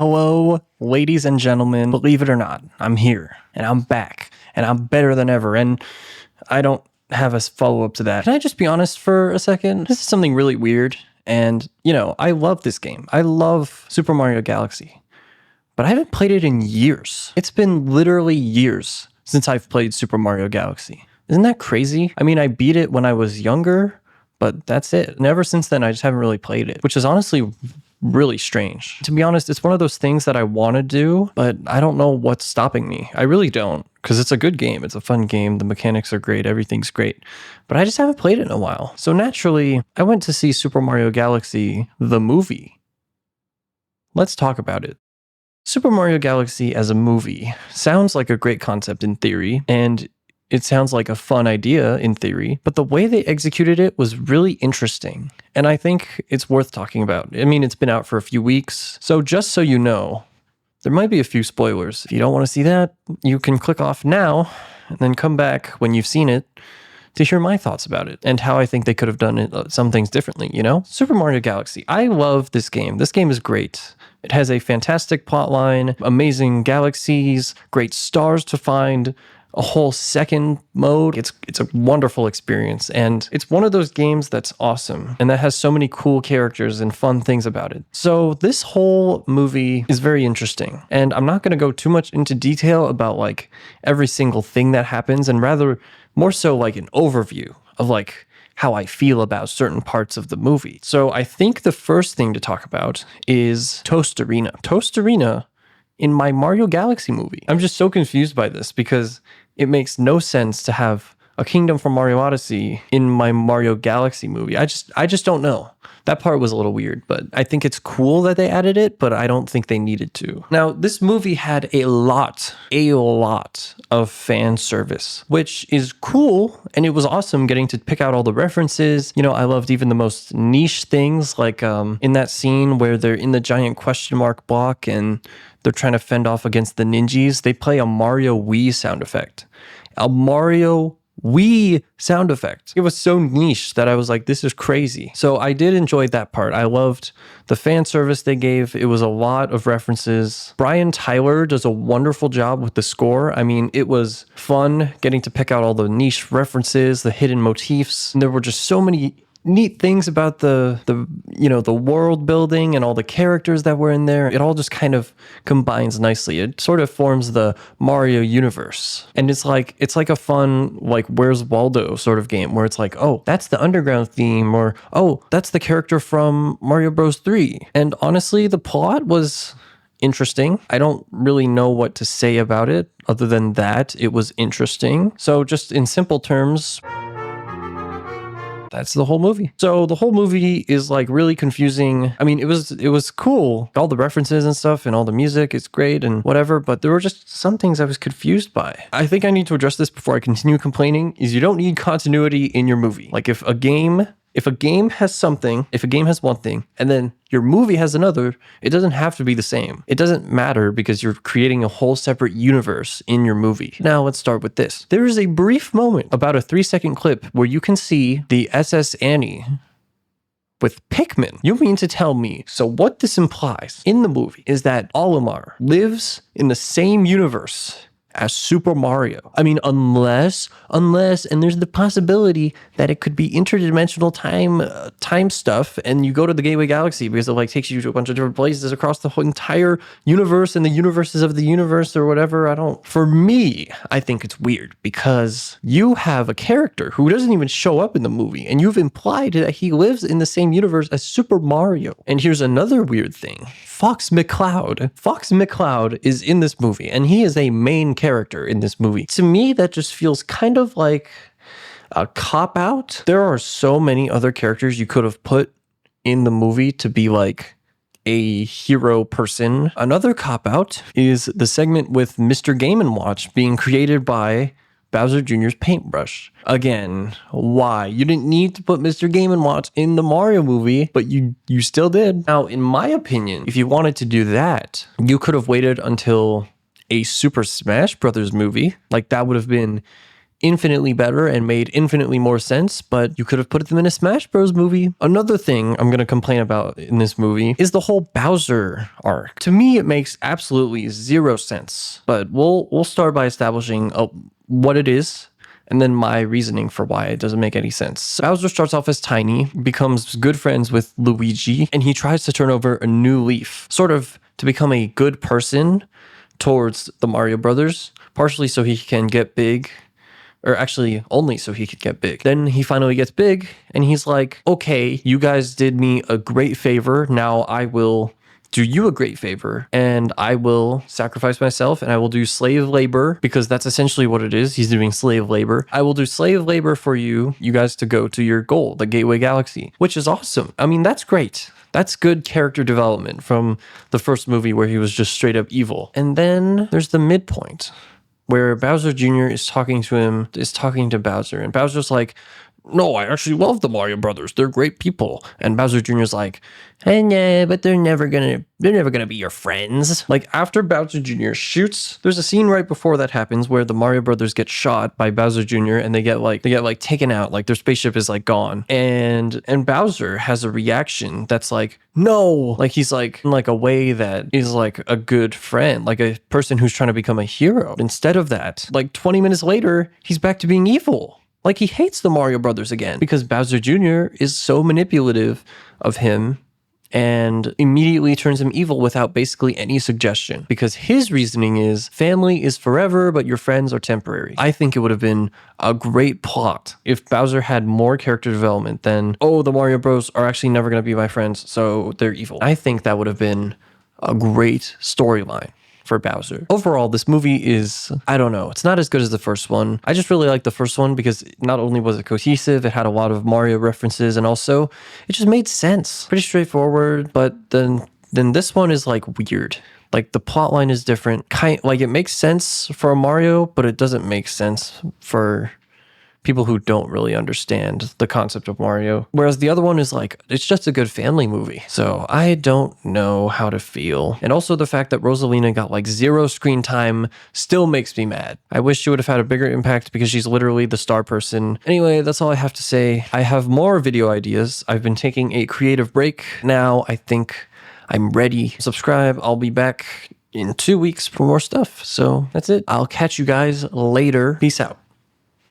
Hello, ladies and gentlemen. Believe it or not, I'm here and I'm back and I'm better than ever. And I don't have a follow-up to that. Can I just be honest for a second? This is something really weird. And, I love this game. I love Super Mario Galaxy, but I haven't played it in years. It's been literally years since I've played Super Mario Galaxy. Isn't that crazy? I mean, I beat it when I was younger, but that's it. And ever since then, I just haven't really played it, which is honestly really strange. To be honest, it's one of those things that I want to do, but I don't know what's stopping me. I really don't, because it's a good game. It's a fun game. The mechanics are great. Everything's great. But I just haven't played it in a while. So naturally, I went to see Super Mario Galaxy, the movie. Let's talk about it. Super Mario Galaxy as a movie sounds like a great concept in theory, and it sounds like a fun idea in theory, but the way they executed it was really interesting. And I think it's worth talking about. I mean, it's been out for a few weeks. So just so you know, there might be a few spoilers. If you don't want to see that, you can click off now and then come back when you've seen it to hear my thoughts about it and how I think they could have done it, some things differently, Super Mario Galaxy. I love this game. This game is great. It has a fantastic plotline, amazing galaxies, great stars to find, a whole second mode. It's a wonderful experience, and it's one of those games that's awesome and that has so many cool characters and fun things about it. So this whole movie is very interesting, and I'm not going to go too much into detail about like every single thing that happens, and rather more so like an overview of like how I feel about certain parts of the movie. So I think the first thing to talk about is Toast Arena. Toast Arena in my Mario Galaxy movie. I'm just so confused by this because it makes no sense to have a Kingdom from Mario Odyssey in my Mario Galaxy movie. I just don't know. That part was a little weird, but I think it's cool that they added it, but I don't think they needed to. Now, this movie had a lot of fan service, which is cool, and it was awesome getting to pick out all the references. I loved even the most niche things, like in that scene where they're in the giant question mark block and they're trying to fend off against the ninjas. They play a Mario Wii sound effect. A Mario Wii sound effect. It was so niche that I was like, this is crazy. So I did enjoy that part. I loved the fan service they gave. It was a lot of references. Brian Tyler does a wonderful job with the score. I mean, it was fun getting to pick out all the niche references, the hidden motifs. And there were just so many neat things about the world building and all the characters that were in there. It all just kind of combines nicely. It sort of forms the Mario universe. And it's like a fun, like, Where's Waldo sort of game where it's like, oh, that's the underground theme, or oh, that's the character from Mario Bros. 3. And honestly, the plot was interesting. I don't really know what to say about it other than that it was interesting. So just in simple terms, that's the whole movie. So the whole movie is like really confusing. I mean, it was cool. All the references and stuff and all the music is great and whatever, but there were just some things I was confused by. I think I need to address this before I continue complaining, is you don't need continuity in your movie. Like if a game has one thing and then your movie has another, it doesn't have to be the same. It doesn't matter because you're creating a whole separate universe in your movie. Now let's start with this. There is a brief moment, about a 3-second clip, where you can see the SS Annie with Pikmin. You mean to tell me, so what this implies in the movie is that Olimar lives in the same universe as Super Mario. I mean, unless, and there's the possibility that it could be interdimensional time stuff, and you go to the Gateway Galaxy because it like takes you to a bunch of different places across the whole entire universe and the universes of the universe or whatever. For me, I think it's weird because you have a character who doesn't even show up in the movie, and you've implied that he lives in the same universe as Super Mario. And here's another weird thing. Fox McCloud is in this movie, and he is a main character in this movie. To me, that just feels kind of like a cop-out. There are so many other characters you could have put in the movie to be like a hero person. Another cop-out is the segment with Mr. Game & Watch being created by Bowser Jr.'s paintbrush. Again, why? You didn't need to put Mr. Game & Watch in the Mario movie, but you still did. Now, in my opinion, if you wanted to do that, you could have waited until a Super Smash Brothers movie. Like, that would have been infinitely better and made infinitely more sense, but you could have put them in a Smash Bros. Movie. Another thing I'm going to complain about in this movie is the whole Bowser arc. To me, it makes absolutely zero sense, but we'll start by establishing what it is, and then my reasoning for why it doesn't make any sense. Bowser starts off as tiny, becomes good friends with Luigi, and he tries to turn over a new leaf, sort of to become a good person towards the Mario Brothers, partially so he can get big, or actually only so he could get big. Then he finally gets big, and he's like, okay, you guys did me a great favor, now I will do you a great favor, and I will sacrifice myself, and I will do slave labor, because that's essentially what it is. He's doing slave labor. I will do slave labor for you guys to go to your goal, the Gateway Galaxy, which is awesome. I mean, that's great. That's good character development from the first movie where he was just straight up evil. And then there's the midpoint where Bowser Jr. is talking to Bowser, and Bowser's like, no, I actually love the Mario Brothers. They're great people. And Bowser Jr.'s like, nah, but they're never gonna be your friends. Like, after Bowser Jr. shoots, there's a scene right before that happens where the Mario Brothers get shot by Bowser Jr. and they get taken out, like their spaceship is like gone. And Bowser has a reaction that's like, no, like he's like in like a way that is like a good friend, like a person who's trying to become a hero. Instead of that, like 20 minutes later, he's back to being evil. Like, he hates the Mario Brothers again because Bowser Jr. is so manipulative of him and immediately turns him evil without basically any suggestion, because his reasoning is family is forever, but your friends are temporary. I think it would have been a great plot if Bowser had more character development than, oh, the Mario Bros are actually never going to be my friends, so they're evil. I think that would have been a great storyline for Bowser. Overall, this movie is, I don't know, it's not as good as the first one. I just really like the first one because not only was it cohesive, it had a lot of Mario references, and also it just made sense. Pretty straightforward, but then this one is like weird. Like, the plot line is different. Like, it makes sense for a Mario, but it doesn't make sense for people who don't really understand the concept of Mario. Whereas the other one is like, it's just a good family movie. So I don't know how to feel. And also the fact that Rosalina got like 0 screen time still makes me mad. I wish she would have had a bigger impact because she's literally the star person. Anyway, that's all I have to say. I have more video ideas. I've been taking a creative break. Now I think I'm ready. Subscribe. I'll be back in 2 weeks for more stuff. So that's it. I'll catch you guys later. Peace out.